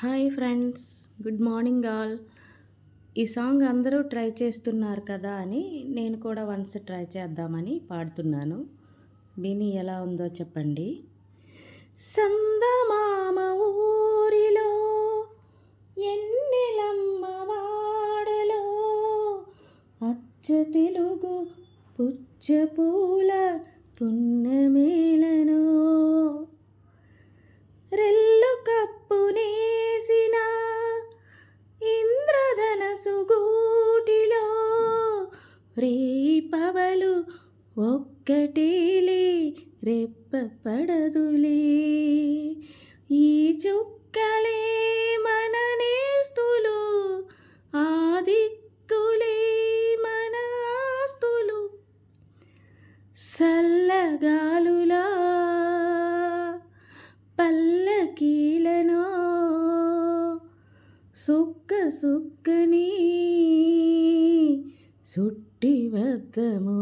Hi friends, good morning all. ఈ song అందరూ try చేస్తున్నారు కదా అని నేను కూడా వన్స్ ట్రై చేద్దామని పాడుతున్నాను. విని ఎలా ఉందో చెప్పండి. సందమామ ఊరిలో ఎన్నెలమ్మ వాడలో అచ్చ తెలుగు పుచ్చపూల పున్నమేలను రెల్లు కప్పునేసిన ఇంద్రధనసు గూటిలో రేపవలు ఒక్కటేలే రెప్ప పడదులే. ఈ చుక్కలే మన నేస్తులు, ఆ దిక్కులే మన ఆస్తులు. సల్లగాలులా పల్లకీలను సుక్క సుక్కని సుట్టి వద్దము.